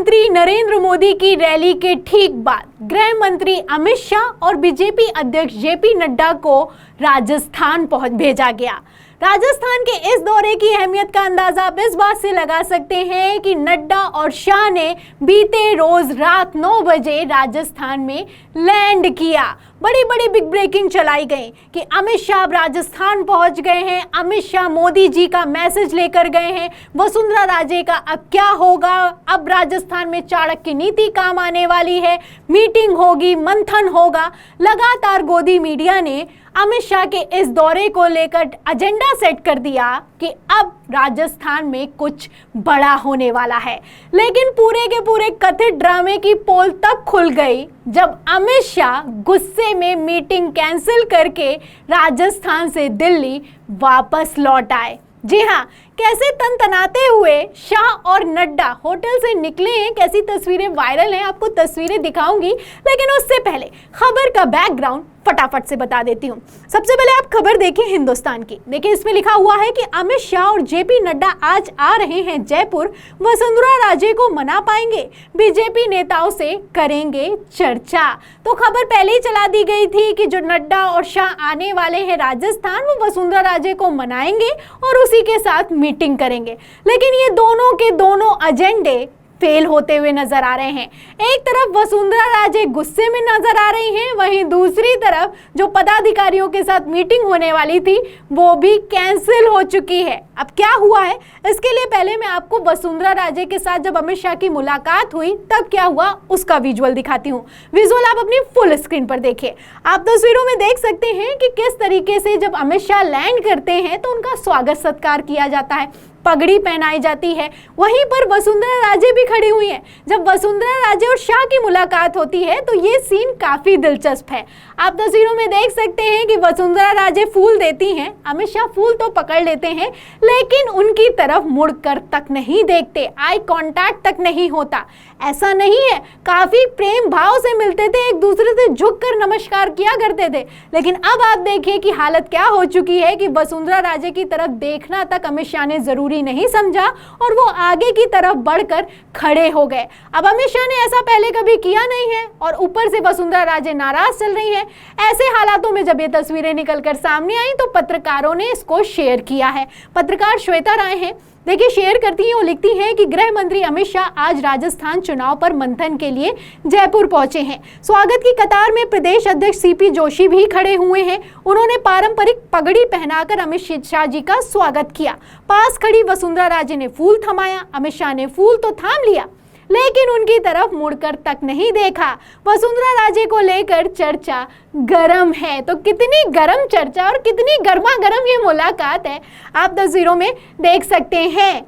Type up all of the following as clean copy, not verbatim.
प्रधानमंत्री नरेंद्र मोदी की रैली के ठीक बाद गृह मंत्री अमित शाह और बीजेपी अध्यक्ष जेपी नड्डा को राजस्थान भेजा गया। राजस्थान के इस दौरे की अहमियत का अंदाजा आप इस बात से लगा सकते हैं कि नड्डा और शाह ने बीते रोज रात 9 बजे राजस्थान में लैंड किया। बड़ी बड़ी बिग ब्रेकिंग चलाई गई कि अमित शाह राजस्थान पहुंच गए हैं। अमित शाह मोदी जी का मैसेज लेकर गए हैं। वसुंधरा राजे का अब क्या होगा, अब राजस्थान में चाणक्य नीति काम आने वाली है, मीटिंग होगी, मंथन होगा। लगातार गोदी मीडिया ने अमित शाह के इस दौरे को लेकर एजेंडा सेट कर दिया कि अब राजस्थान में कुछ बड़ा होने वाला है। लेकिन पूरे के पूरे कथित ड्रामे की पोल तब खुल गई जब अमित शाह गुस्से में मीटिंग कैंसिल करके राजस्थान से दिल्ली वापस लौट आए। जी हाँ, कैसे तनतनाते हुए शाह और नड्डा होटल से निकले हैं, कैसी तस्वीरें वायरल हैं, आपको तस्वीरें दिखाऊंगी। लेकिन उससे पहले खबर का बैकग्राउंड फटाफट से बता देती हूँ। सबसे पहले आप खबर देखिए हिंदुस्तान की। देखिए इसमें लिखा हुआ है कि अमित शाह और जेपी नड्डा आज आ रहे हैं जयपुर, वसुंधरा राजे को मना पाएंगे, बीजेपी नेताओं से करेंगे चर्चा। तो खबर पहले ही चला दी गई थी कि जो नड्डा और शाह आने वाले हैं राजस्थान, वो वसुंधरा राजे को मनाएंगे और उसी के साथ मीटिंग करेंगे। लेकिन ये दोनों के दोनों एजेंडे फेल होते हुए नजर आ रहे हैं। एक तरफ वसुंधरा राजे गुस्से में नजर आ रही हैं, वहीं दूसरी तरफ जो पदाधिकारियों के साथ मीटिंग होने वाली थी वो भी कैंसिल हो चुकी है। अब क्या हुआ है, इसके लिए पहले मैं आपको वसुंधरा राजे के साथ जब अमित शाह की मुलाकात हुई तब क्या हुआ उसका विजुअल दिखाती हूँ। विजुअल आप अपनी फुल स्क्रीन पर देखिए। आप तस्वीरों में देख सकते हैं कि किस तरीके से जब अमित शाह लैंड करते हैं तो उनका स्वागत सत्कार किया जाता है, पगड़ी पहनाई जाती है। वहीं पर वसुंधरा राजे भी खड़ी हुई हैं। जब वसुंधरा राजे और शाह की मुलाकात होती है तो ये सीन काफी दिलचस्प है। आप तस्वीरों में देख सकते हैं कि वसुंधरा राजे फूल देती हैं, अमित शाह फूल तो पकड़ लेते हैं लेकिन उनकी तरफ मुड़कर तक नहीं देखते, आई कांटेक्ट तक नहीं होता। ऐसा नहीं है, काफी प्रेम भाव से मिलते थे, एक दूसरे से झुककर नमस्कार किया करते थे। लेकिन अब आप देखिए कि हालत क्या हो चुकी है कि वसुंधरा राजे की तरफ देखना तक अमित शाह ने जरूरी नहीं समझा और वो आगे की तरफ बढ़कर खड़े हो गए। अब अमित शाह ने ऐसा पहले कभी किया नहीं है और ऊपर से वसुंधरा राजे नाराज चल रही है। ऐसे हालातों में जब ये तस्वीरें निकलकर सामने आई तो पत्रकारों ने इसको शेयर किया है। पत्रकार श्वेता राय हैं, देखिए शेयर करती हैं, वो लिखती हैं कि गृह मंत्री अमित शाह आज राजस्थान चुनाव पर मंथन के लिए जयपुर पहुंचे हैं। स्वागत की कतार में प्रदेश अध्यक्ष सीपी जोशी भी खड़े हुए हैं। उन्होंने पारंपरिक पगड़ी पहनाकर अमित शाह जी का स्वागत किया। पास खड़ी वसुंधरा राजे ने फूल थमाया, अमित शाह ने फूल तो थाम लिया लेकिन उनकी तरफ मुड़कर तक नहीं देखा। वसुंधरा राजे को लेकर चर्चा गरम है। तो कितनी गरम चर्चा और कितनी गर्मा गर्म ये मुलाकात है आप तस्वीरों में देख सकते हैं।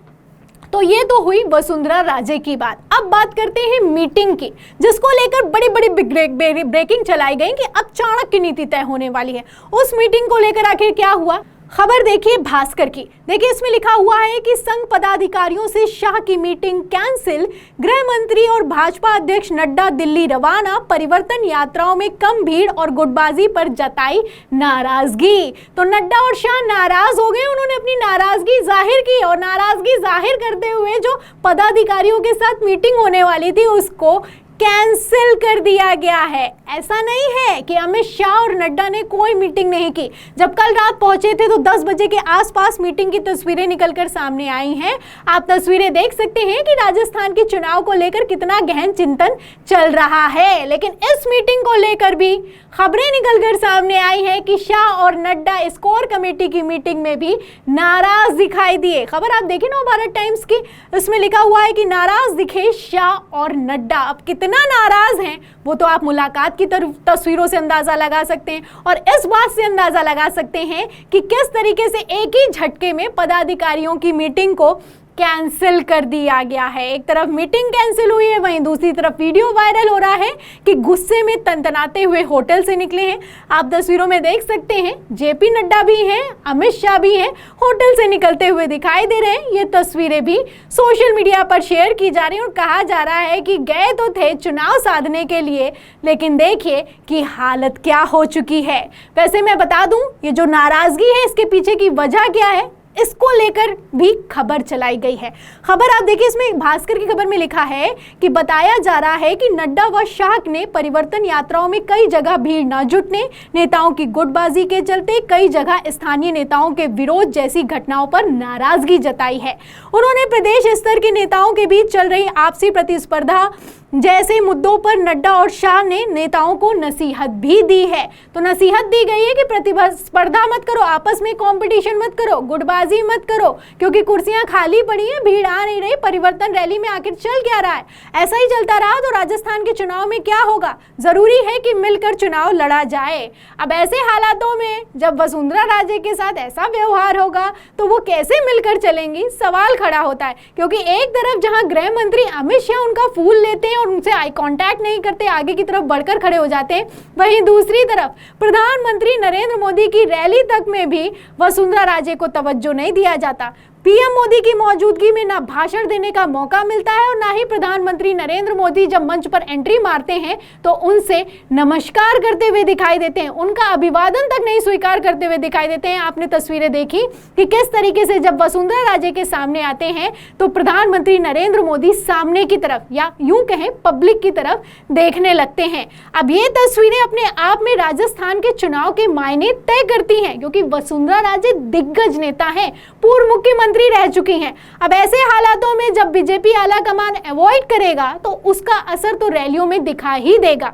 तो ये तो हुई वसुंधरा राजे की बात। अब बात करते हैं मीटिंग की, जिसको लेकर बड़ी बड़ी ब्रेकिंग चलाई गई कि अब चाणक्य नीति तय होने वाली है। उस मीटिंग को लेकर आखिर क्या हुआ, खबर देखिए भास्कर की। देखिए इसमें लिखा हुआ है कि संघ पदाधिकारियों से शाह की मीटिंग कैंसिल, गृह मंत्री और भाजपा अध्यक्ष नड्डा दिल्ली रवाना, परिवर्तन यात्राओं में कम भीड़ और गुटबाजी पर जताई नाराजगी। तो नड्डा और शाह नाराज हो गए, उन्होंने अपनी नाराजगी जाहिर की और नाराजगी जाहिर करते हुए जो पदाधिकारियों के साथ मीटिंग होने वाली थी उसको कैंसिल कर दिया गया है। ऐसा नहीं है कि अमित शाह और नड्डा ने कोई मीटिंग नहीं की। जब कल रात पहुंचे थे तो 10 बजे के आसपास मीटिंग की तस्वीरें निकलकर सामने आई हैं। आप तस्वीरें देख सकते हैं कि राजस्थान के चुनाव को लेकर कितना गहन चिंतन चल रहा है। लेकिन इस मीटिंग को लेकर भी खबरें निकलकर सामने आई है कि शाह और नड्डा इस कोर कमेटी की मीटिंग में भी नाराज दिखाई दिए। खबर आप देखें नवभारत टाइम्स की, इसमें लिखा हुआ है कि नाराज दिखे शाह और नड्डा। अब कितना नाराज हैं वो तो आप मुलाकात की तस्वीरों से अंदाजा लगा सकते हैं और इस बात से अंदाजा लगा सकते हैं कि किस तरीके से एक ही झटके में पदाधिकारियों की मीटिंग को कैंसिल कर दिया गया है। एक तरफ मीटिंग कैंसिल हुई है, वहीं दूसरी तरफ वीडियो वायरल हो रहा है कि गुस्से में तनतनाते हुए होटल से निकले हैं। आप तस्वीरों में देख सकते हैं जेपी नड्डा भी हैं, अमित शाह भी हैं, होटल से निकलते हुए दिखाई दे रहे हैं। ये तस्वीरें भी सोशल मीडिया पर शेयर की जा रही हैं और कहा जा रहा है कि गए तो थे चुनाव साधने के लिए, लेकिन देखिए कि हालत क्या हो चुकी है। वैसे मैं बता दूं, ये जो नाराजगी है इसके पीछे की वजह क्या है इसको लेकर भी खबर चलाई गई है। खबर आप देखिए, इसमें भास्कर की खबर में लिखा है कि बताया जा रहा है कि नड्डा व शाह ने परिवर्तन यात्राओं में कई जगह भीड़ न जुटने, नेताओं की गुटबाजी के चलते कई जगह स्थानीय नेताओं के विरोध जैसी घटनाओं पर नाराजगी जताई है। उन्होंने प्रदेश स्तर के नेताओं के बीच चल रही आपसी प्रतिस्पर्धा जैसे मुद्दों पर नड्डा और शाह ने नेताओं को नसीहत भी दी है। तो नसीहत दी गई है कि प्रतिस्पर्धा मत करो, आपस में कंपटीशन मत करो, गुटबाजी मत करो, क्योंकि कुर्सियां खाली पड़ी हैं, भीड़ आ नहीं रही, परिवर्तन रैली में आखिर चल क्या रहा है। ऐसा ही चलता रहा तो राजस्थान के चुनाव में क्या होगा? जरूरी है कि मिलकर चुनाव लड़ा जाए। अब ऐसे हालातों में जब वसुंधरा राजे के साथ ऐसा व्यवहार होगा तो वो कैसे मिलकर चलेंगी, सवाल खड़ा होता है। क्योंकि एक तरफ जहां गृह मंत्री अमित शाह उनका फूल लेते हैं और उनसे आई कांटेक्ट नहीं करते, आगे की तरफ बढ़कर खड़े हो जाते हैं, वहीं दूसरी तरफ प्रधानमंत्री नरेंद्र मोदी की रैली तक में भी वसुंधरा राजे को तवज्जो नहीं दिया जाता। पीएम मोदी की मौजूदगी में ना भाषण देने का मौका मिलता है और ना ही प्रधानमंत्री नरेंद्र मोदी जब मंच पर एंट्री मारते हैं तो उनसे नमस्कार करते हुए दिखाई देते हैं, उनका अभिवादन तक नहीं स्वीकार करते हुए दिखाई देते हैं। आपने तस्वीरें देखी कि किस तरीके से जब वसुंधरा राजे के सामने आते हैं तो प्रधानमंत्री नरेंद्र मोदी सामने की तरफ या यूं कहें पब्लिक की तरफ देखने लगते हैं। अब ये तस्वीरें अपने आप में राजस्थान के चुनाव के मायने तय करती हैं, क्योंकि वसुंधरा राजे दिग्गज नेता हैं, पूर्व मुख्यमंत्री रह चुकी हैं। अब ऐसे हालातों में जब बीजेपी आला कमान अवॉइड करेगा तो उसका असर तो रैलियों में दिखा ही देगा।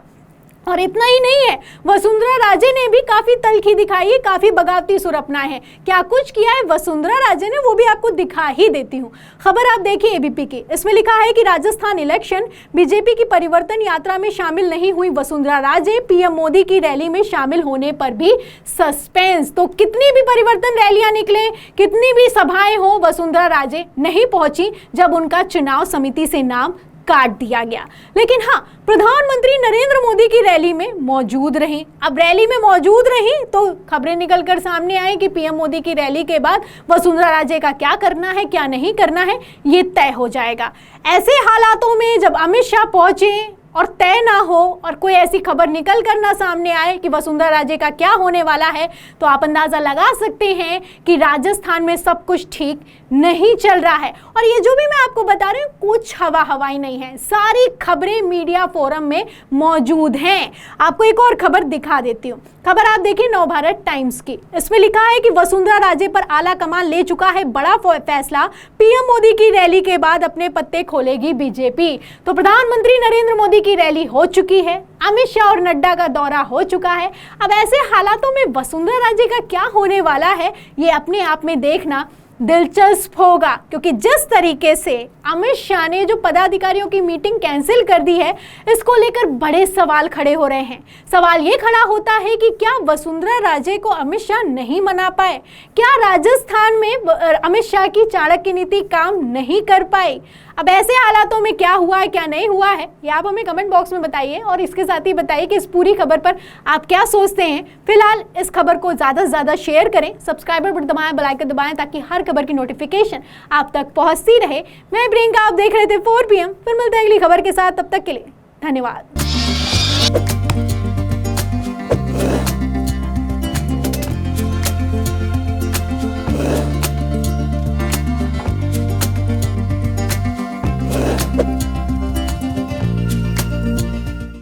और इतना ही नहीं है, वसुंधरा राजे ने भी काफी तल्खी दिखाई है, काफी बगावती सुर अपनाए हैं। क्या कुछ किया है वसुंधरा राजे ने वो भी आपको दिखा ही देती हूँ। खबर आप देखिए एबीपी की, इसमें लिखा है कि राजस्थान इलेक्शन, बीजेपी की परिवर्तन यात्रा में शामिल नहीं हुई वसुंधरा राजे, पीएम मोदी की रैली में शामिल होने पर भी सस्पेंस। तो कितनी भी परिवर्तन रैलियां निकले, कितनी भी सभाएं हो, वसुंधरा राजे नहीं पहुंची जब उनका चुनाव समिति से नाम काट दिया गया। लेकिन हाँ, प्रधानमंत्री नरेंद्र मोदी की रैली में मौजूद रही। अब रैली में मौजूद रही तो खबरें निकलकर सामने आई कि पीएम मोदी की रैली के बाद वसुंधरा राजे का क्या करना है, क्या नहीं करना है, ये तय हो जाएगा। ऐसे हालातों में जब अमित शाह पहुंचे और तय ना हो और कोई ऐसी खबर निकल कर ना सामने आए कि वसुंधरा राजे का क्या होने वाला है, तो आप अंदाजा लगा सकते हैं कि राजस्थान में सब कुछ ठीक नहीं चल रहा है। और ये जो भी मैं आपको बता रही हूँ, कुछ हवाई नहीं है, सारी खबरें मीडिया फोरम में मौजूद हैं। आपको एक और खबर दिखा देती हूँ। खबर आप देखिए नवभारत टाइम्स की, इसमें लिखा है कि वसुंधरा राजे पर आला कमान ले चुका है बड़ा फैसला, पीएम मोदी की रैली के बाद अपने पत्ते खोलेगी बीजेपी। तो प्रधानमंत्री नरेंद्र मोदी की रैली हो चुकी है, अमित शाह और नड्डा का दौरा हो चुका है। अब ऐसे हालातों में वसुंधरा राजे का क्या होने वाला है, ये अपने आप में देखना दिलचस्प होगा, क्योंकि जिस तरीके से अमित शाह ने जो पदाधिकारियों की मीटिंग कैंसिल कर दी है, इसको लेकर बड़े सवाल खड़े हो रहे हैं। सवाल ये खड़ा होता है कि क्या वसुंधरा राजे को अमित शाह नहीं मना पाए? क्या राजस्थान में अमित शाह की चाणक्य नीति काम नहीं कर पाई? अब ऐसे हालातों में क्या हुआ है, क्या नहीं हुआ है, ये आप हमें कमेंट बॉक्स में बताइए और इसके साथ ही बताइए कि इस पूरी खबर पर आप क्या सोचते हैं। फिलहाल इस खबर को ज़्यादा से ज़्यादा शेयर करें, सब्सक्राइबर बटन दबाएं, बेल आइकन दबाएं, ताकि हर खबर की नोटिफिकेशन आप तक पहुंचती रहे। मैं प्रियंका, आप देख रहे थे 4 PM। फिर मिलते हैं अगली खबर के साथ, तब तक के लिए धन्यवाद।